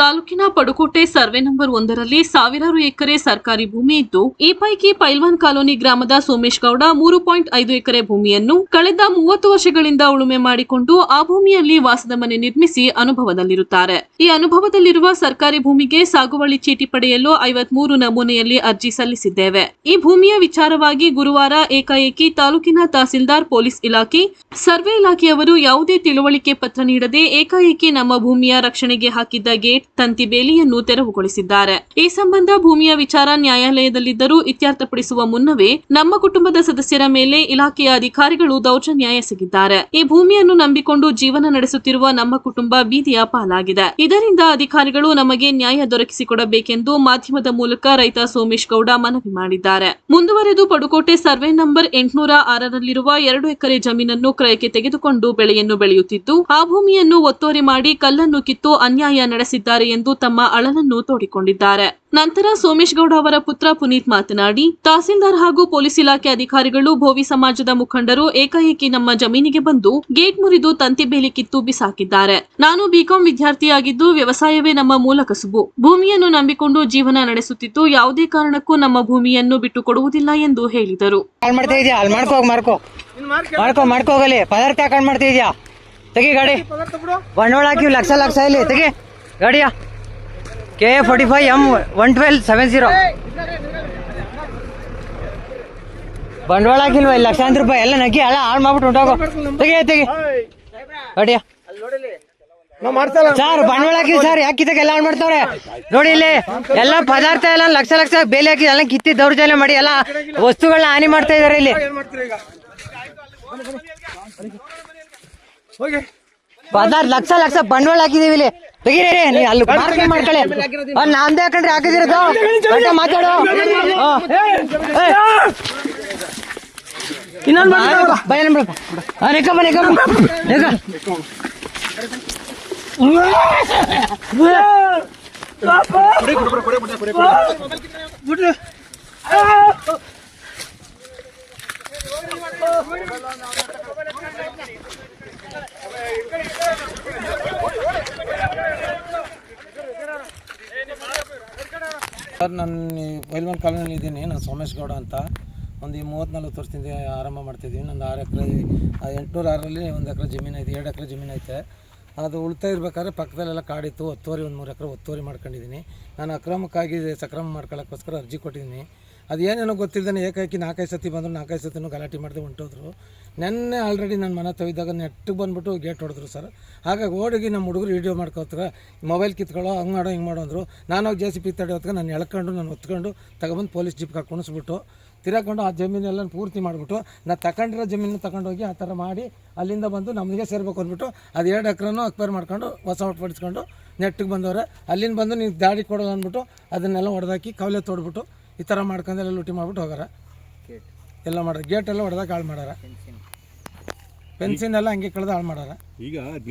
ತಾಲೂಕಿನ ಪಡುಕೋಟೆ survey number 1ರಲ್ಲಿ ಸಾವಿರಾರು ಎಕರೆ ಸರ್ಕಾರಿ ಭೂಮಿ ಇದ್ದು, ಈ ಪೈಕಿ ಪೈಲ್ವಾನ್ ಕಾಲೋನಿ ಗ್ರಾಮದ ಸೋಮೇಶ್ ಗೌಡ 3.5 ಎಕರೆ ಭೂಮಿಯನ್ನು ಕಳೆದ 30 ವರ್ಷಗಳಿಂದ ಉಳುಮೆ ಮಾಡಿಕೊಂಡು ಆ ಭೂಮಿಯಲ್ಲಿ ವಾಸದ ಮನೆ ನಿರ್ಮಿಸಿ ಅನುಭವದಲ್ಲಿರುತ್ತಾರೆ. ಈ ಅನುಭವದಲ್ಲಿರುವ ಸರ್ಕಾರಿ ಭೂಮಿಗೆ ಸಾಗುವಳಿ ಚೀಟಿ ಪಡೆಯಲು 53 ನಮೂನೆಯಲ್ಲಿ ಅರ್ಜಿ ಸಲ್ಲಿಸಿದ್ದೇವೆ. ಈ ಭೂಮಿಯ ವಿಚಾರವಾಗಿ ಗುರುವಾರ ಏಕಾಏಕಿ ತಾಲೂಕಿನ ತಹಸೀಲ್ದಾರ್, ಪೊಲೀಸ್ ಇಲಾಖೆ, ಸರ್ವೆ ಇಲಾಖೆಯವರು ಯಾವುದೇ ತಿಳುವಳಿಕೆ ಪತ್ರ ನೀಡದೆ ಏಕಾಏಕಿ ನಮ್ಮ ಭೂಮಿಯ ರಕ್ಷಣೆಗೆ ಹಾಕಿದ್ದ ಗೇಟ್ ತಂತಿ ಬೇಲಿಯನ್ನು ತೆರವುಗೊಳಿಸಿದ್ದಾರೆ. ಈ ಸಂಬಂಧ ಭೂಮಿಯ ವಿಚಾರ ನ್ಯಾಯಾಲಯದಲ್ಲಿದ್ದರೂ ಇತ್ಯರ್ಥಪಡಿಸುವ ಮುನ್ನವೇ ನಮ್ಮ ಕುಟುಂಬದ ಸದಸ್ಯರ ಮೇಲೆ ಇಲಾಖೆಯ ಅಧಿಕಾರಿಗಳು ದೌರ್ಜನ್ಯ ಎಸಗಿದ್ದಾರೆ. ಈ ಭೂಮಿಯನ್ನು ನಂಬಿಕೊಂಡು ಜೀವನ ನಡೆಸುತ್ತಿರುವ ನಮ್ಮ ಕುಟುಂಬ ಬೀದಿಯ ಪಾಲಾಗಿದೆ. ಇದರಿಂದ ಅಧಿಕಾರಿಗಳು ನಮಗೆ ನ್ಯಾಯ ದೊರಕಿಸಿಕೊಡಬೇಕೆಂದು ಮಾಧ್ಯಮದ ಮೂಲಕ ರೈತ ಸೋಮೇಶ್ ಗೌಡ ಮನವಿ ಮಾಡಿದ್ದಾರೆ. ಮುಂದುವರೆದು ಪಡುಕೋಟೆ ಸರ್ವೆ ನಂಬರ್ 806ರಲ್ಲಿರುವ 2 ಎಕರೆ ಜಮೀನನ್ನು ಕ್ರಯಕ್ಕೆ ತೆಗೆದುಕೊಂಡು ಬೆಳೆಯನ್ನು ಬೆಳೆಯುತ್ತಿದ್ದು, ಆ ಭೂಮಿಯನ್ನು ಒತ್ತುವರಿ ಮಾಡಿ ಕಲ್ಲನ್ನು ಕಿತ್ತು ಅನ್ಯಾಯ ನಡೆಸಿದ್ದಾರೆ ಎಂದು ತಮ್ಮ ಅಳಲನ್ನು ತೋಡಿಕೊಂಡಿದ್ದಾರೆ. ನಂತರ ಸೋಮೇಶ್ ಗೌಡ ಅವರ ಪುತ್ರ ಪುನೀತ್ ಮಾತನಾಡಿ, ತಹಸೀಲ್ದಾರ್ ಹಾಗೂ ಪೊಲೀಸ್ ಇಲಾಖೆ ಅಧಿಕಾರಿಗಳು, ಭೋವಿ ಸಮಾಜದ ಮುಖಂಡರು ಏಕಾಏಕಿ ನಮ್ಮ ಜಮೀನಿಗೆ ಬಂದು ಗೇಟ್ ಮುರಿದು ತಂತಿ ಬೇಲಿ ಕಿತ್ತು ಬಿಸಾಕಿದ್ದಾರೆ. ನಾನು ಬಿಕಾಂ ವಿದ್ಯಾರ್ಥಿಯಾಗಿದ್ದು ವ್ಯವಸಾಯವೇ ನಮ್ಮ ಮೂಲ ಕಸುಬು. ಭೂಮಿಯನ್ನು ನಂಬಿಕೊಂಡು ಜೀವನ ನಡೆಸುತ್ತಿದ್ದು, ಯಾವುದೇ ಕಾರಣಕ್ಕೂ ನಮ್ಮ ಭೂಮಿಯನ್ನು ಬಿಟ್ಟು ಕೊಡುವುದಿಲ್ಲ ಎಂದು ಹೇಳಿದರು. ತೆಗಿ ಗಾಡಿ, ಬಂಡವಾಳ ಹಾಕಿ ಲಕ್ಷ ಇಲ್ಲಿ ತೆಗಿ ಗಾಡಿಯ KA45M11270 ಬಂಡವಾಳ ಹಾಕಿಲ್ವ, ಲಕ್ಷಾಂತರ ರೂಪಾಯಿ ಎಲ್ಲ ನಗ್ಗಿ ಎಲ್ಲ ಹಾಳು ಮಾಡ್ಬಿಟ್ಟು ಉಂಟಾಗೋ. ತೆಗಿ ಗಾಡಿಯ ಸರ್, ಬಂಡವಾಳ ಹಾಕಿ ಸರ್, ಯಾಕೆ ಎಲ್ಲ ಹಾಳು ಮಾಡ್ತಾವ್ರೆ ನೋಡಿ. ಇಲ್ಲಿ ಎಲ್ಲ ಪದಾರ್ಥ ಎಲ್ಲ ಲಕ್ಷ ಬೇಲೆ ಹಾಕಿ ಎಲ್ಲ ಕಿತ್ತಿ ದೌರ್ಜನ್ಯ ಮಾಡಿ ಎಲ್ಲ ವಸ್ತುಗಳನ್ನ ಹಾನಿ ಮಾಡ್ತಾ ಇದಾರೆ. ಇಲ್ಲಿ ಪದಾರ್ಥ ಲಕ್ಷ ಬಂಡವಾಳ ಹಾಕಿದೀವಿ. ಇಲ್ಲಿ ತೆಗೀರಿ, ಅಲ್ಲಿ ಮಾರ್ಕೆಟ್ ಮಾಡ್ಕೊಳ್ಳಿ. ನಾಂದೇ ಹಾಕೊಂಡ್ರೆ ಹಾಕಿದಿರೋದು ಮಾತಾಡೋ. ಸರ್, ನಾನು ಪೈಲ್ವಾನ್ ಕಾಲೋನಿಯಲ್ಲಿ ಇದ್ದೀನಿ. ನಾನು ಸೋಮೇಶ್ ಗೌಡ ಅಂತ. ಒಂದು 34 ವರ್ಷದಿಂದ ಆರಂಭ ಮಾಡ್ತಿದ್ದೀವಿ. ನಂದು 6 ಎಕರೆ 806ರಲ್ಲಿ 1 ಎಕರೆ ಜಮೀನು ಐತೆ, 2 ಎಕರೆ ಜಮೀನು ಐತೆ. ಅದು ಉಳ್ತಾ ಇರ್ಬೇಕಾದ್ರೆ ಪಕ್ಕದಲ್ಲೆಲ್ಲ ಕಾಡಿತ್ತು, ಒತ್ತುವರಿ 3 ಎಕರೆ ಒತ್ತುವರಿ ಮಾಡ್ಕೊಂಡಿದ್ದೀನಿ. ನಾನು ಅಕ್ರಮಕ್ಕಾಗಿ ಸಕ್ರಮ ಮಾಡ್ಕೊಳ್ಳೋಕ್ಕೋಸ್ಕರ ಅರ್ಜಿ ಕೊಟ್ಟಿದ್ದೀನಿ. ಅದು ಏನೇನೋ ಗೊತ್ತಿಲ್ಲದೇ ಏಕಾಏಕಿ 4-5 ಸತಿ ಬಂದರು, 4-5 ಸತಿನೂ ಗಲಾಟೆ ಮಾಡಿದೆ ಹೊಂಟೋದ್ರು. ನೆನ್ನೆ ಆಲ್ರೆಡಿ ನನ್ನ ಮನೆ ತೊಯ್ದಾಗ ನೆಟ್ಟಿಗೆ ಬಂದುಬಿಟ್ಟು ಗೇಟ್ ಹೊಡೆದ್ರು ಸರ್. ಹಾಗಾಗಿ ಓಡಿಗೆ ನಮ್ಮ ಹುಡುಗರು ವೀಡಿಯೋ ಮಾಡ್ಕೋತಾರೆ, ಮೊಬೈಲ್ ಕಿತ್ಕೊಳ್ಳೋ, ಹಂಗೆ ಮಾಡೋ ಹಿಂಗೆ ಮಾಡೋ ಅಂದರು. ನಾನು ಹೋಗಿ JCB ತಡೆ ಹೊತ್ಕೊಂಡು ನಾನು ಎಳ್ಕೊಂಡು ನಾನು ಹೊತ್ಕೊಂಡು ತಗೊಬಂದು ಪೊಲೀಸ್ ಜೀಪ್ಗೆ ಕುಣಿಸ್ಬಿಟ್ಟು ತಿರ್ಕೊಂಡು ಆ ಜಮೀನೆಲ್ಲ ಪೂರ್ತಿ ಮಾಡಿಬಿಟ್ಟು, ನಾನು ತಗೊಂಡಿರೋ ಜಮೀನು ತಗೊಂಡೋಗಿ ಆ ಥರ ಮಾಡಿ ಅಲ್ಲಿಂದ ಬಂದು ನಮಗೆ ಸೇರ್ಬೇಕು ಅಂದ್ಬಿಟ್ಟು ಅದು 2 ಎಕರೆನೂ ಅಕ್ವೈರ್ ಮಾಡ್ಕೊಂಡು ಹೊಸ ಹೊಟ್ಪಡಿಸ್ಕೊಂಡು ನೆಟ್ಟಿಗೆ ಬಂದವ್ರೆ. ಅಲ್ಲಿಂದ ಬಂದು ನೀವು ದಾಡಿ ಕೊಡೋದು ಅಂದ್ಬಿಟ್ಟು ಅದನ್ನೆಲ್ಲ ಹೊಡೆದಾಕಿ ಕವಲೆ ತೋಡ್ಬಿಟ್ಟು ಈ ಥರ ಮಾಡ್ಕೊಂಡೆಲ್ಲ ಲೂಟಿ ಮಾಡ್ಬಿಟ್ಟು ಹೋಗಾರ. ಎಲ್ಲ ಮಾಡ್ಯಾರ, ಗೇಟೆಲ್ಲ ಹೊಡೆದಾಕ ಹಾಳು ಮಾಡ್ಯಾರ, ಫೆನ್ಸಿನೆಲ್ಲ ಹಂಗೆ ಕಳೆದು ಹಾಳು ಮಾಡ್ಯಾರ. ಈಗ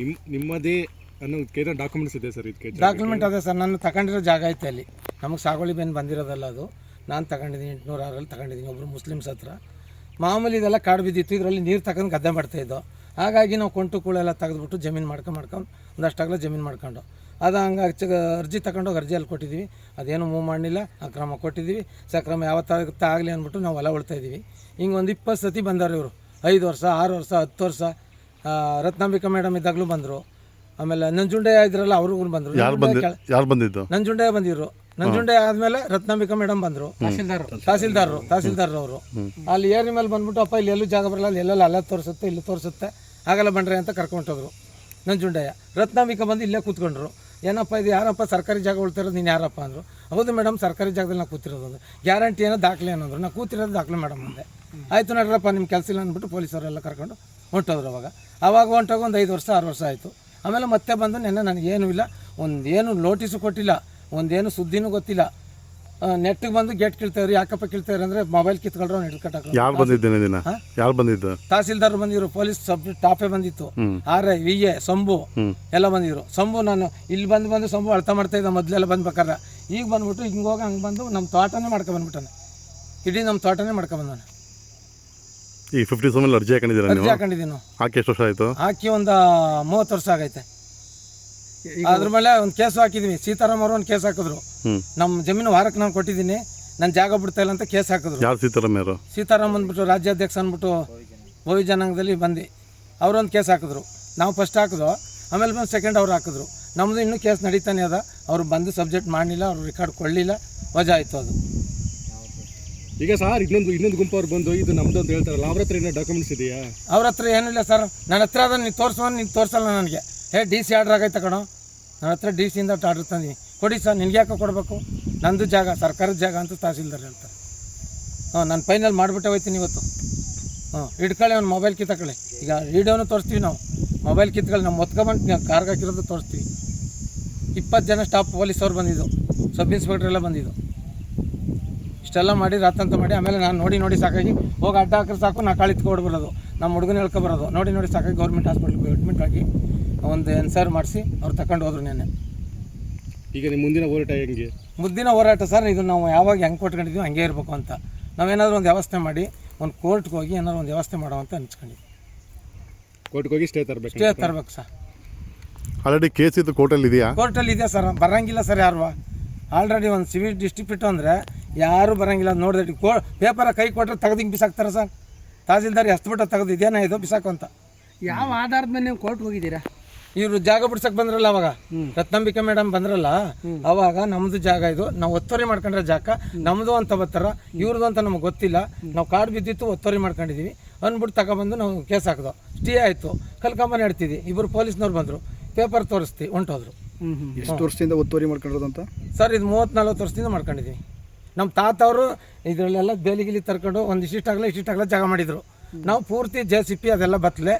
ನಿಮ್ಮದೇ ಅನ್ನೋ ಡಾಕ್ಯುಮೆಂಟ್ಸ್ ಇದೆ ಸರ್? ಇದಕ್ಕೆ ಡಾಕ್ಯುಮೆಂಟ್ ಅದೇ ಸರ್, ನಾನು ತಗೊಂಡಿರೋ ಜಾಗ ಐತೆ ಅಲ್ಲಿ. ನಮಗೆ ಸಾಗುವಳಿ ಬೇನ್ ಬಂದಿರೋದಲ್ಲ ಅದು. ನಾನು ತಗೊಂಡಿದ್ದೀನಿ 806ರಲ್ಲಿ ತಗೊಂಡಿದ್ದೀನಿ, ಒಬ್ಬರು ಮುಸ್ಲಿಮ್ಸ್ ಹತ್ರ. ಮಾಮೂಲಿ ಇದೆಲ್ಲ ಕಾಡು ಬಿದ್ದಿತ್ತು, ಇದರಲ್ಲಿ ನೀರು ತಗೊಂಡು ಗದ್ದೆ ಮಾಡ್ತಾಯಿದ್ದೋ. ಹಾಗಾಗಿ ನಾವು ಕೊಂಟು ಕೂಳೆಲ್ಲ ತೆಗೆದುಬಿಟ್ಟು ಜಮೀನು ಮಾಡ್ಕೊಂಡು ಒಂದಷ್ಟಾಗಲ ಜಮೀನು ಮಾಡ್ಕೊಂಡು ಅದು ಹಂಗೆ ಅರ್ಜಿ ತಗೊಂಡೋಗಿ ಅರ್ಜಿಯಲ್ಲಿ ಕೊಟ್ಟಿದ್ದೀವಿ. ಅದೇನು ಮೂವ್ ಮಾಡಲಿಲ್ಲ, ಅಕ್ರಮ ಕೊಟ್ಟಿದ್ದೀವಿ. ಸಕ್ರಮ ಯಾವತ್ತಾಗುತ್ತೆ ಆಗಲಿ ಅಂದ್ಬಿಟ್ಟು ನಾವು ಹೊಲ ಉಳ್ತಾಯಿದ್ದೀವಿ. ಹಿಂಗೆ ಒಂದು 20 ಸತಿ ಬಂದವ್ರು ಇವರು. 5 ವರ್ಷ, 6 ವರ್ಷ, 10 ವರ್ಷ. ರತ್ನಾಂಬಿಕಾ ಮೇಡಮ್ ಇದ್ದಾಗಲೂ ಬಂದರು. ಆಮೇಲೆ ನಂಜುಂಡಯ್ಯ ಇದ್ರಲ್ಲ ಅವ್ರಿಗೂ ಬಂದರು. ಯಾರು ಬಂದಿದ್ದು? ನಂಜುಂಡಯ್ಯ ಬಂದಿದ್ರು. ನಂಜುಂಡಯ್ಯ ಆದಮೇಲೆ ರತ್ನಾಂಬಿಕಾ ಮೇಡಮ್ ಬಂದರು, ತಹಸೀಲ್ದಾರ್ ಅವರು. ಅಲ್ಲಿ ಏರಿ ಮೇಲೆ ಬಂದ್ಬಿಟ್ಟು, ಅಪ್ಪ ಇಲ್ಲಿ ಎಲ್ಲೂ ಜಾಗ ಬರಲ್ಲ, ಎಲ್ಲೆಲ್ಲ ಅಲ್ಲ ತೋರಿಸುತ್ತೆ, ಇಲ್ಲಿ ತೋರಿಸುತ್ತೆ, ಆಗಲ್ಲ ಬನ್ರಿ ಅಂತ ಕರ್ಕೊಂಡೋದ್ರು ನಂಜುಂಡಯ್ಯ. ರತ್ನಾಂಬಿಕಾ ಬಂದು ಇಲ್ಲೇ ಕೂತ್ಕೊಂಡ್ರು. ಏನಪ್ಪ ಇದು, ಯಾರಪ್ಪ ಸರ್ಕಾರಿ ಜಾಗ ಉಳ್ತಿರೋದು, ನೀನು ಯಾರಪ್ಪ ಅಂದರು. ಹೌದು ಮೇಡಮ್, ಸರ್ಕಾರಿ ಜಾಗದಲ್ಲಿ ನಾವು ಕೂತಿರೋದು ಅಂದರು. ಗ್ಯಾರಂಟಿ ಏನೋ ದಾಖಲೆ ಏನಂದ್ರು. ನಾವು ಕೂತಿರೋದು ದಾಖಲೆ ಮೇಡಮ್ ಅಂದೆ. ಆಯಿತು ನಡ್ರಪ್ಪ, ನಿಮ್ಮ ಕೆಲಸ ಇಲ್ಲ ಅಂದ್ಬಿಟ್ಟು ಪೊಲೀಸವರೆಲ್ಲ ಕರ್ಕೊಂಡು ಹೊಂಟೋದ್ರು. ಅವಾಗ ಹೊಂಟೋಗ ಒಂದು 5 ವರ್ಷ 6 ವರ್ಷ ಆಯಿತು. ಆಮೇಲೆ ಮತ್ತೆ ಬಂದು ನೆನ್ನೆ ನನಗೇನೂ ಇಲ್ಲ, ಒಂದೇನು ನೋಟಿಸು ಕೊಟ್ಟಿಲ್ಲ, ಒಂದೇನು ಸುದ್ದಿನೂ ಗೊತ್ತಿಲ್ಲ. ನೆಟ್ಟಿಗೆ ಬಂದು ಗೇಟ್ ಕೀಳ್ತಾವ್ರಿ. ಯಾಕಪ್ಪ ಕೀಳ್ತಾವ್ರಿ ಅಂದರೆ ಮೊಬೈಲ್ ಕಿತ್ಕೊಂಡ್ರು ಅವ್ನು ಹಿಡ್ಕಟ್ಟಾಕ. ಯಾರು ಬಂದಿದ್ದೇನೆ ದಿನ? ಯಾರು ಬಂದಿದ್ದು? ತಹಸೀಲ್ದಾರ್ ಬಂದಿದ್ರು, ಪೊಲೀಸ್ ಸಬ್ ಟಾಪೇ ಬಂದಿತ್ತು, RI VA ಸಂಭು ಎಲ್ಲ ಬಂದಿದ್ರು. ಸಂಭು ನಾನು ಇಲ್ಲಿ ಬಂದು ಸಂಭು ಅಳ್ತಾ ಮಾಡ್ತಾ ಇದ್ದ ಮೊದಲೆಲ್ಲ ಬಂದ್ಬೇಕಾದ್ರೆ. ಈಗ ಬಂದ್ಬಿಟ್ಟು ಹಿಂಗೆ ಹೋಗಿ ಹಂಗೆ ಬಂದು ನಮ್ಮ ತೋಟನೇ ಮಾಡ್ಕೊಂಡ್ಬಂದ್ಬಿಟ್ಟಾನೆ. ಇಡೀ ನಮ್ಮ ತೋಟನೇ ಮಾಡ್ಕೊಂಡ್ಬಂದಾನೆ. ಈ 50 ಅರ್ಜಿ ಹಾಕೊಂಡಿದ್ದೀರಾ? ಅರ್ಜಿ ಹಾಕೊಂಡಿದ್ದೀನಿ. ಹಾಕಿ ಎಷ್ಟು ವರ್ಷ ಆಯಿತು? ಹಾಕಿ ಒಂದು 30 ವರ್ಷ ಆಗೈತೆ. ಅದ್ರ ಮೇಲೆ ಒಂದು ಕೇಸು ಹಾಕಿದ್ವಿ. ಸೀತಾರಾಮ್ ಅವರು ಒಂದು ಕೇಸ್ ಹಾಕಿದ್ರು. ನಮ್ಮ ಜಮೀನು ವಾರಕ್ಕೆ ನಾನು ಕೊಟ್ಟಿದ್ದೀನಿ, ನನ್ನ ಜಾಗ ಬಿಡ್ತಾ ಇಲ್ಲ ಅಂತ ಕೇಸ್ ಹಾಕಿದ್ರು. ಯಾರು ಸೀತಾರಾಮ್ ಯಾರು? ಸೀತಾರಾಮ್ ಬಂದ್ಬಿಟ್ಟು ರಾಜ್ಯಾಧ್ಯಕ್ಷ ಅಂದ್ಬಿಟ್ಟು ಬೋವಿ ಜನಾಂಗದಲ್ಲಿ ಬಂದು ಅವರೊಂದು ಕೇಸ್ ಹಾಕಿದ್ರು. ನಾವು ಫಸ್ಟ್ ಹಾಕಿದ್ವು, ಆಮೇಲೆ ಬಂದು ಸೆಕೆಂಡ್ ಅವ್ರು ಹಾಕಿದ್ರು. ನಮ್ಮದು ಇನ್ನೂ ಕೇಸ್ ನಡೀತಾನೆ ಅದ. ಅವರು ಬಂದು ಸಬ್ಜೆಕ್ಟ್ ಮಾಡಲಿಲ್ಲ, ಅವ್ರು ರೆಕಾರ್ಡ್ ಕೊಡಲಿಲ್ಲ, ವಜಾ ಆಯಿತು ಅದು. ಈಗ ಸರ್ ಇನ್ನೊಂದು ಗುಂಪು ಅವ್ರು ಬಂದು ಇದು ನಮ್ದು ಅಂತ ಹೇಳ್ತಾರಲ್ಲ, ಅವ್ರ ಹತ್ರ ಏನೋ ಡಾಕ್ಯುಮೆಂಟ್ಸ್ ಇದೆಯಾ? ಅವ್ರ ಹತ್ರ ಏನಿಲ್ಲ ಸರ್. ನನ್ನ ಹತ್ರ ಅದ, ನೀನು ತೋರಿಸೋನು, ನೀನು ತೋರಿಸಲ್ಲ ನನಗೆ. DC ಆರ್ಡ್ರ್ ಆಗೈತೆ ಕಣೋ, ನನ್ನ ಹತ್ರ DC ಇಂದ ಆರ್ಡ್ರ್ ತಂದೀನಿ. ಕೊಡಿ ಸರ್, ನಿನ್ಗೆ ಯಾಕೆ ಕೊಡಬೇಕು? ನಂದು ಜಾಗ, ಸರ್ಕಾರದ ಜಾಗ ಅಂತ ತಹಸೀಲ್ದಾರ್ ಹೇಳ್ತಾರೆ. ನಾನು ಫೈನಲ್ ಮಾಡಿಬಿಟ್ಟೆ ಹೋಗ್ತೀನಿ ಇವತ್ತು. ಹಿಡ್ಕೊಳ್ಳಿ, ಅವ್ನು ಮೊಬೈಲ್ ಕಿತ್ತಕೊಳ್ಳಿ. ಈಗ ವಿಡಿಯೋನು ತೋರಿಸ್ತೀವಿ ನಾವು, ಮೊಬೈಲ್ ಕಿತ್ಕೊಳ್ಳಿ. ನಾವು ಮೊತ್ಕೊಂಬಂದು ಕಾರ್ಗೆ ಹಾಕಿರೋದು ತೋರಿಸ್ತೀವಿ. 20 ಜನ ಸ್ಟಾಫ್ ಪೊಲೀಸವ್ರು ಬಂದಿದ್ದು, ಸಬ್ ಇನ್ಸ್ಪೆಕ್ಟರ್ ಎಲ್ಲ ಬಂದಿದ್ದು. ಇಷ್ಟೆಲ್ಲ ಮಾಡಿ ರಾತಂತ ಮಾಡಿ ಆಮೇಲೆ ನಾನು ನೋಡಿ ಸಾಕಾಗಿ ಹೋಗಿ ಅಡ್ಡ ಹಾಕಿದ್ರೆ ಸಾಕು, ನಾ ಕಾಳಿತ್ಕೊಡ್ಬರೋದು, ನಮ್ಮ ಹುಡುಗನ ಹೇಳ್ಕೊಬರೋದು. ನೋಡಿ ಸಾಕಾಗಿ ಗೌರ್ಮೆಂಟ್ ಹಾಸ್ಪಿಟ್ಲಿಗೆ ಅಡ್ಮಿಟ್ ಆಗಿ ಒಂದು ಎನ್ಸೈರ್ ಮಾಡಿಸಿ ಅವ್ರು ತಗೊಂಡು ಹೋದ್ರು ನೆನ್ನೆ. ಈಗ ನಿಮ್ಮ ಮುಂದಿನ ಹೋರಾಟ ಹೆಂಗೆ? ಮುಂದಿನ ಹೋರಾಟ ಸರ್, ಇದು ನಾವು ಯಾವಾಗ ಹೆಂಗೆ ಕೊಟ್ಕೊಂಡಿದ್ವಿ ಹಂಗೆ ಇರಬೇಕು ಅಂತ. ನಾವೇನಾದರೂ ಒಂದು ವ್ಯವಸ್ಥೆ ಮಾಡಿ ಒಂದು ಕೋರ್ಟ್ಗೆ ಹೋಗಿ ಏನಾದ್ರು ಒಂದು ವ್ಯವಸ್ಥೆ ಮಾಡೋ ಅಂತ ಅನ್ಸ್ಕೊಂಡಿದ್ವಿ. ಕೋರ್ಟ್ಗೆ ಹೋಗಿ ಸ್ಟೇ ತರಬೇಕು ಸರ್. ಆಲ್ರೆಡಿ ಕೇಸ್ ಇದು ಕೋರ್ಟಲ್ಲಿ ಇದೆಯಾ? ಕೋರ್ಟಲ್ಲಿ ಇದೆ ಸರ್, ಬರೋಂಗಿಲ್ಲ ಸರ್ ಯಾರು. ಆಲ್ರೆಡಿ ಒಂದು ಸಿವಿಲ್ ಡಿಸ್ಟ್ರಿಬ್ಯೂಟ್ ಅಂದರೆ ಯಾರೂ ಬರೋಂಗಿಲ್ಲ. ನೋಡಿದ್ರೆ ಪೇಪರ ಕೈ ಕೊಟ್ಟರೆ ತೆಗೆದು ಬಿಸಾಕ್ತಾರೆ ಸರ್. ತಹಸೀಲ್ದಾರ್ ಎಷ್ಟು ಬಿಟ್ಟು ತೆಗೆದು ಇದೇನ ಇದು ಬಿಸಾಕು ಅಂತ. ಯಾವ ಆಧಾರದ ಮೇಲೆ ನೀವು ಕೋರ್ಟ್ ಹೋಗಿದ್ದೀರಾ? ಇವರು ಜಾಗ ಬಿಡ್ಸಕ್ಕೆ ಬಂದ್ರಲ್ಲ ಅವಾಗ, ರತ್ನಾಂಬಿಕಾ ಮೇಡಮ್ ಬಂದ್ರಲ್ಲ ಅವಾಗ, ನಮ್ಮದು ಜಾಗ ಇದು, ನಾವು ಒತ್ತುವರಿ ಮಾಡ್ಕೊಂಡ್ರೆ ಜಾಗ ನಮ್ಮದು ಅಂತ ಬರ್ತಾರ, ಇವ್ರದ್ದು ಅಂತ ನಮ್ಗೆ ಗೊತ್ತಿಲ್ಲ, ನಾವು ಕಾಡು ಬಿದ್ದಿತ್ತು ಒತ್ತುವರಿ ಮಾಡ್ಕೊಂಡಿದ್ದೀವಿ ಅಂದ್ಬಿಟ್ಟು ತಗೊಬಂದು ನಾವು ಕೇಸ್ ಹಾಕಿದೋ. ಸ್ಟೇ ಆಯಿತು, ಕಲ್ಕೊಂಬನೆ ಹೇಳ್ತಿದ್ವಿ. ಇಬ್ಬರು ಪೊಲೀಸ್ನವ್ರು ಬಂದರು, ಪೇಪರ್ ತೋರಿಸ್ತಿ ಹೊಂಟೋದ್ರು. ಎಷ್ಟು ವರ್ಷದಿಂದ ಒತ್ತುವರಿ ಮಾಡ್ಕೊಂಡಿರೋದು ಅಂತ ಸರ್? ಇದು 30-40 ವರ್ಷದಿಂದ ಮಾಡ್ಕೊಂಡಿದ್ದೀವಿ. ನಮ್ಮ ತಾತವರು ಇದರಲ್ಲೆಲ್ಲ ಬೇಲಿಗಿಲಿ ತರ್ಕೊಂಡು ಒಂದು ಇಷ್ಟಿಷ್ಟಾಗಲೇ ಜಾಗ ಮಾಡಿದರು. ನಾವು ಪೂರ್ತಿ JCP ಅದೆಲ್ಲ ಬತ್ತಲೆ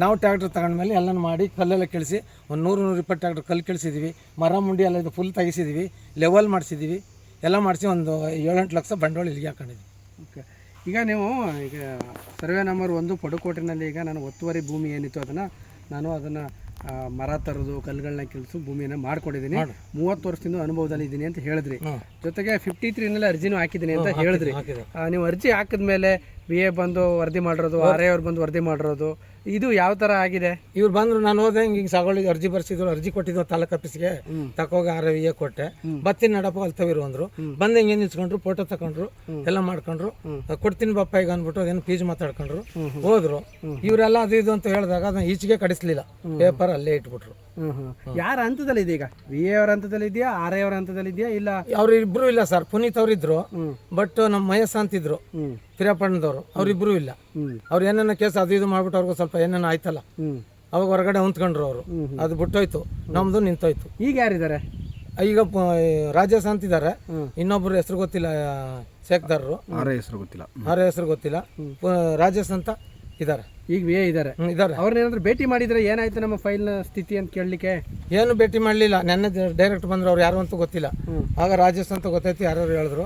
ನಾವು ಟ್ಯಾಕ್ಟ್ರ್ ತಗೊಂಡ್ಮೇಲೆ ಎಲ್ಲನೂ ಮಾಡಿ ಕಲ್ಲೆಲ್ಲ ಕೆಳಿಸಿ ಒಂದು 100-120 ಟ್ಯಾಕ್ಟ್ರ್ ಕಲ್ಲು ಕೆಳಿಸಿದ್ವಿ. ಮರ ಮುಂಡಿ ಎಲ್ಲ ಇದು ಫುಲ್ ತೆಗಿಸಿದ್ವಿ, ಲೆವೆಲ್ ಮಾಡಿಸಿದ್ದೀವಿ, ಎಲ್ಲ ಮಾಡಿಸಿ ಒಂದು 7-8 ಲಕ್ಷ ಬಂಡವಾಳ ಇಲ್ಲಿಗೆ ಹಾಕೊಂಡಿದ್ವಿ. ಓಕೆ. ಈಗ ನೀವು ಈಗ ಸರ್ವೆ ನಂಬರ್ 1 ಪಡುಕೋಟೆನಲ್ಲಿ ಈಗ ನಾನು ಒತ್ತುವರಿ ಭೂಮಿ ಏನಿತ್ತು ಅದನ್ನು ಮರ ತರೋದು, ಕಲ್ಲುಗಳನ್ನ ಕೆಲಸ ಭೂಮಿಯನ್ನು ಮಾಡ್ಕೊಂಡಿದ್ದೀನಿ. 30 ವರ್ಷದಿಂದ ಅನುಭವದಲ್ಲಿ ಇದ್ದೀನಿ ಅಂತ ಹೇಳಿದ್ರಿ. ಜೊತೆಗೆ 53ನಲ್ಲಿ ಅರ್ಜಿನೂ ಹಾಕಿದ್ದೀನಿ ಅಂತ ಹೇಳಿದ್ರಿ. ನೀವು ಅರ್ಜಿ ಹಾಕಿದ್ಮೇಲೆ BA ಬಂದು ವರದಿ ಮಾಡಿರೋದು, RI ಅವ್ರು ಬಂದು ವರದಿ ಮಾಡಿರೋದು, ಇದು ಯಾವ ಥರ ಆಗಿದೆ? ಇವ್ರು ಬಂದರು, ನಾನು ಹೋದೆ, ಹಿಂಗೆ ಸಾಗೋಳಿಗೆ ಅರ್ಜಿ ಬರ್ಸಿದ್ರು, ಅರ್ಜಿ ಕೊಟ್ಟಿದ್ದು ತಾಲೂಕು ಆಫೀಸ್ಗೆ, ತಕೋಗಿ RI ಕೊಟ್ಟೆ. ಬತ್ತೀನಿ ನಡಪ್ಪ ಅಲ್ತವಿರು ಅಂದರು. ಬಂದು ಹಿಂಗೆ ನಿಲ್ಸ್ಕೊಂಡ್ರು, ಫೋಟೋ ತಗೊಂಡ್ರು, ಎಲ್ಲ ಮಾಡ್ಕೊಂಡ್ರು. ಕೊಡ್ತೀನಿ ಬಪ್ಪ ಈಗ ಅಂದ್ಬಿಟ್ಟು ಅದೇನು ಫೀಸ್ ಮಾತಾಡ್ಕೊಂಡ್ರು, ಹೋದ್ರು. ಇವರೆಲ್ಲ ಅದು ಇದು ಅಂತ ಹೇಳಿದಾಗ ಅದನ್ನ ಈಚೆಗೆ ಕಡಿಸ್ಲಿಲ್ಲ, ಪೇಪರ್ ಅಲ್ಲೇ ಇಟ್ಬಿಟ್ರು. ಯಾರ ಹಂತದಲ್ಲಿ ಇದೆ ಈಗ? BA ಅವರ ಹಂತದಲ್ಲಿ ಇದೆಯಾ, RI ಅವರ ಹಂತದಲ್ಲಿ ಇದೆಯಾ? ಇಲ್ಲ, ಅವ್ರು ಇಬ್ರು ಇಲ್ಲ ಸರ್. ಪುನೀತ್ ಅವ್ರಿದ್ರು, ಬಟ್ ನಮ್ಮ ಮಹೇಶ್ ಅಂತಿದ್ರು ಪಿರಿಯಾಪಣ್ಣದವರು, ಅವ್ರಿಬ್ರು ಇಲ್ಲ. ಅವ್ರು ಏನೇನ ಕೇಸ್ ಅದು ಇದು ಮಾಡ್ಬಿಟ್ಟು ಅವ್ರಿಗೂ ಸ್ವಲ್ಪ ಏನೇನೋ ಆಯ್ತಲ್ಲ, ಅವಾಗ ಹೊರಗಡೆ ಹೊಂದ್ಕೊಂಡ್ರು ಅವರು. ಅದು ಬಿಟ್ಟೋಯ್ತು, ನಮ್ದು ನಿಂತೋಯ್ತು. ಈಗ ಯಾರಿದ್ದಾರೆ? ಈಗ ರಾಜೇಶ್ ಅಂತಿದ್ದಾರೆ, ಇನ್ನೊಬ್ರು ಹೆಸರು ಗೊತ್ತಿಲ್ಲ, ಶೇಖದಾರರು. RI ಹೆಸರು ಗೊತ್ತಿಲ್ಲ, RI ಹೆಸರು ಗೊತ್ತಿಲ್ಲ. ರಾಜೇಶ್ ಅಂತ ಇದ್ದಾರೆ. ಈಗ BA ಇದ್ದಾರೆ. ಅವ್ರನ್ನೇನಾದ್ರು ಭೇಟಿ ಮಾಡಿದ್ರೆ ಏನಾಯ್ತು ನಮ್ಮ ಫೈಲ್ನ ಸ್ಥಿತಿ ಅಂತ ಕೇಳಲಿಕ್ಕೆ? ಏನು ಭೇಟಿ ಮಾಡಲಿಲ್ಲ. ನೆನ್ನೆ ಡೈರೆಕ್ಟ್ ಬಂದ್ರು, ಅವ್ರು ಯಾರು ಅಂತ ಗೊತ್ತಿಲ್ಲ. ಆಗ ರಾಜೇಶ್ ಅಂತ ಗೊತ್ತಾಯ್ತು, ಯಾರು ಹೇಳಿದ್ರು.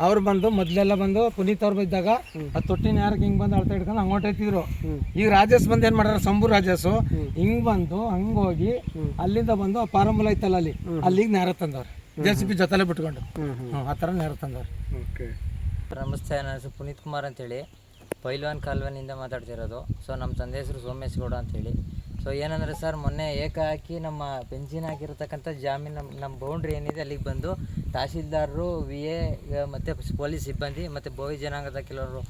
ಅವ್ರು ಬಂದು ಮೊದಲೆಲ್ಲ ಬಂದು ಪುನೀತ್ ಅವ್ರು ಇದ್ದಾಗ ಆ ತೊಟ್ಟಿನ ಯಾರಿಗೆ ಹಿಂಗೆ ಬಂದು ಅಳ್ತಾ ಹಿಡ್ಕೊಂಡು ಹಂಗೆ ಹೊಂಟೈತಿದ್ರು. ಈಗ ರಾಜೇಶ್ ಬಂದು ಏನು ಮಾಡ್ಯಾರ, ಸಂಬೂರ್ ರಾಜೇಶು ಹಿಂಗೆ ಬಂದು ಹಂಗೋಗಿ ಅಲ್ಲಿಂದ ಬಂದು ಆ ಪಾರಂಬುಲ ಐತಲ್ಲ ಅಲ್ಲಿಗೆ ನೇರ ತಂದವ್ರು, JCP ಜೊತೆಲೆ ಬಿಟ್ಕೊಂಡು. ಆ ಥರ ನೇರ ತಂದವ್ರು. ಓಕೆ. ನಮಸ್ತೆ, ನನ್ನ ಹೆಸರು ಪುನೀತ್ ಕುಮಾರ್ ಅಂತೇಳಿ, ಪೈಲ್ವಾನ್ ಕಾಲ್ವನಿಂದ ಮಾತಾಡ್ತಿರೋದು. ಸೊ ನಮ್ಮ ತಂದೆ ಹೆಸರು ಸೋಮೇಶ್ ಗೌಡ ಅಂತೇಳಿ. ಸೊ ಏನಂದರೆ ಸರ್, ಮೊನ್ನೆ ಏಕಾಏಕಿ ನಮ್ಮ ಪೆನ್ಷನ್ ಹಾಕಿರ್ತಕ್ಕಂಥ ಜಾಮೀನು ನಮ್ಮ ಬೌಂಡ್ರಿ ಏನಿದೆ ಅಲ್ಲಿಗೆ ಬಂದು ತಹಸೀಲ್ದಾರರು, VA ಮತ್ತು ಪೊಲೀಸ್ ಸಿಬ್ಬಂದಿ ಮತ್ತು ಬೋವಿ ಜನಾಂಗದ ಕೆಲವರು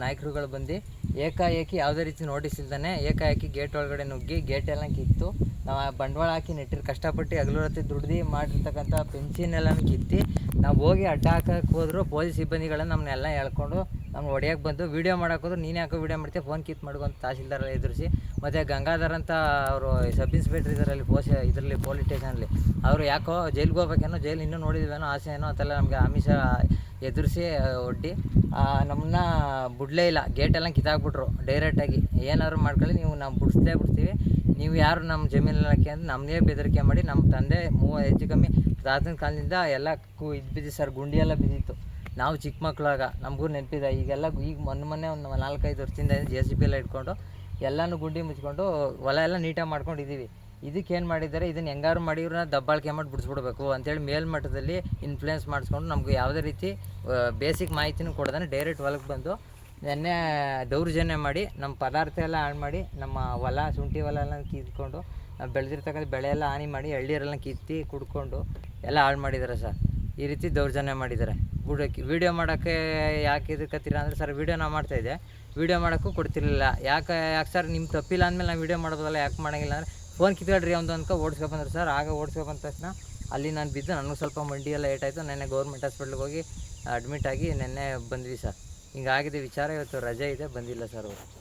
ನಾಯಕರುಗಳು ಬಂದು ಏಕಾಏಕಿ ಯಾವುದೇ ರೀತಿ ನೋಟಿಸ್ ಇಲ್ದೇ ಏಕಾಏಕಿ ಗೇಟ್ ಒಳಗಡೆ ನುಗ್ಗಿ ಗೇಟೆಲ್ಲ ಕಿತ್ತು, ನಾವು ಬಂಡವಾಳ ಹಾಕಿ ನೆಟ್ಟಿರು ಕಷ್ಟಪಟ್ಟು ಹಗಲು ರಾತ್ರಿ ದುಡ್ದು ಮಾಡಿರ್ತಕ್ಕಂಥ ಪೆನ್ಷನ್ ಎಲ್ಲನೂ ಕಿತ್ತಿ ನಾವು ಹೋಗಿ ಅಡ್ಡ ಹಾಕಕ್ಕೆ ಹೋದ್ರು. ಪೊಲೀಸ್ ಸಿಬ್ಬಂದಿಗಳನ್ನ ನಮ್ಮನ್ನೆಲ್ಲ ಎಳ್ಕೊಂಡು ನಮ್ಮ ಹೊಡೆಯೋಕ್ಕೆ ಬಂದು ವೀಡಿಯೋ ಮಾಡೋಕ್ಕೋದ್ರು. ನೀನು ಯಾಕೋ ವೀಡಿಯೋ ಮಾಡ್ತೀವಿ, ಫೋನ್ ಕಿತ್ತು ಮಾಡ್ಕೊಂಡು ತಹಸೀಲ್ದಾರೆಲ್ಲ ಎದುರಿಸಿ, ಮತ್ತು ಗಂಗಾಧರ್ ಅಂತ ಅವರು ಸಬ್ ಇನ್ಸ್ಪೆಕ್ಟರ್ ಇದರಲ್ಲಿ ಇದರಲ್ಲಿ ಪೊಲೀಸ್ ಸ್ಟೇಷನಲ್ಲಿ ಅವರು ಯಾಕೋ ಜೈಲಿಗೆ ಹೋಗ್ಬೇಕೇನೋ, ಜೈಲು ಇನ್ನೂ ನೋಡಿದ್ವೇನೋ ಆಸೆ ಏನೋ ಅಂತೆಲ್ಲ ನಮಗೆ ಆಮಿಷ ಎದುರಿಸಿ ಒಡ್ಡಿ ನಮ್ಮನ್ನ ಬಿಡಲೇ ಇಲ್ಲ. ಗೇಟೆಲ್ಲ ಕಿತ್ತಾಕ್ಬಿಟ್ರು ಡೈರೆಕ್ಟಾಗಿ. ಏನಾದ್ರು ಮಾಡ್ಕೊಳ್ಳಿ, ನೀವು ನಾವು ಬಿಡ್ತೀವಿ, ನೀವು ಯಾರು ನಮ್ಮ ಜಮೀನಲ್ಲಕ್ಕೆ ಅಂತ ನಮ್ಮದೇ ಬೆದರಿಕೆ ಮಾಡಿ. ನಮ್ಮ ತಂದೆ ಹೆಚ್ಚು ಕಮ್ಮಿ ತಾತನ ಕಾಲದಿಂದ ಎಲ್ಲ ಇದು ಬಿದ್ದಿತ್ತು ಸರ್, ಗುಂಡಿ ಎಲ್ಲ ಬಿದ್ದಿತ್ತು. ನಾವು ಚಿಕ್ಕ ಮಕ್ಕಳಾಗ ನಮಗೂ ನೆನಪಿದೆ. ಈಗ ಮೊನ್ನೆ ಒಂದು 4-5 ವರ್ಷದಿಂದ JCP ಎಲ್ಲ ಇಟ್ಕೊಂಡು ಎಲ್ಲನೂ ಗುಂಡಿ ಮುಚ್ಕೊಂಡು ಹೊಲ ಎಲ್ಲ ನೀಟಾಗಿ ಮಾಡ್ಕೊಂಡಿದ್ದೀವಿ. ಇದಕ್ಕೇನು ಮಾಡಿದ್ದಾರೆ, ಇದನ್ನು ಹೆಂಗಾರು ಮಾಡಿ ಇವ್ರನ್ನ ದಬ್ಬಾಳಿಕೆ ಮಾಡಿ ಬಿಡಿಸ್ಬಿಡ್ಬೇಕು ಅಂತೇಳಿ ಮೇಲ್ಮಟ್ಟದಲ್ಲಿ ಇನ್ಫ್ಲೂಯೆನ್ಸ್ ಮಾಡಿಸ್ಕೊಂಡು ನಮ್ಗೆ ಯಾವುದೇ ರೀತಿ ಬೇಸಿಕ್ ಮಾಹಿತಿನೂ ಕೊಡೋದನ್ನು ಡೈರೆಕ್ಟ್ ಹೊಲಕ್ಕೆ ಬಂದು ನೆನ್ನೆ ದೌರ್ಜನ್ಯ ಮಾಡಿ ನಮ್ಮ ಪದಾರ್ಥ ಎಲ್ಲ ಹಾಳು ಮಾಡಿ ನಮ್ಮ ಹೊಲ ಶುಂಠಿ ಹೊಲ ಎಲ್ಲ ಕಿತ್ಕೊಂಡು ಬೆಳೆದಿರ್ತಕ್ಕಂಥ ಬೆಳೆ ಎಲ್ಲ ಹಾನಿ ಮಾಡಿ ಎಳ್ನೀರೆಲ್ಲ ಕಿತ್ತಿ ಕುಡ್ಕೊಂಡು ಎಲ್ಲ ಹಾಳು ಮಾಡಿದ್ದಾರೆ ಸರ್. ಈ ರೀತಿ ದೌರ್ಜನ್ಯ ಮಾಡಿದ್ದಾರೆ. ವೀಡಿಯೋ ಮಾಡೋಕ್ಕೆ ಯಾಕೆ ಇದಕ್ಕತ್ತೀರ ಅಂದರೆ ಸರ್ ವೀಡಿಯೋ ನಾವು ಮಾಡ್ತಾಯಿದ್ದೆ, ವೀಡಿಯೋ ಮಾಡೋಕ್ಕೂ ಕೊಡ್ತಿರ್ಲಿಲ್ಲ. ಯಾಕೆ ಸರ್ ನಿಮ್ಮ ತಪ್ಪಿಲ್ಲ ಅಂದಮೇಲೆ ನಾವು ವೀಡಿಯೋ ಮಾಡೋದಲ್ಲ ಯಾಕೆ ಮಾಡೋಂಗಿಲ್ಲ ಅಂದರೆ ಫೋನ್ ಕಿತ್ಕೊಳ್ರಿ ಒಂದು ಅನ್ಕೊ ಓಡಿಸ್ಕೊಬಂದ್ರೆ ಸರ್. ಆಗ ಓಡಿಸ್ಕೊಬಂದ ತಕ್ಷಣ ಅಲ್ಲಿ ನಾನು ಬಿದ್ದು ನನಗೂ ಸ್ವಲ್ಪ ಮಂಡಿ ಎಲ್ಲ ಏಟಾಯಿತು. ನೆನ್ನೆ ಗೌರ್ಮೆಂಟ್ ಹಾಸ್ಪಿಟ್ಲಿಗೆ ಹೋಗಿ ಅಡ್ಮಿಟ್ ಆಗಿ ನೆನ್ನೆ ಬಂದ್ವಿ ಸರ್. ಹಿಂಗಾಗಿದೆ ವಿಚಾರ. ಇವತ್ತು ರಜೆ ಇದೆ, ಬಂದಿಲ್ಲ ಸರ್ ಅವರು.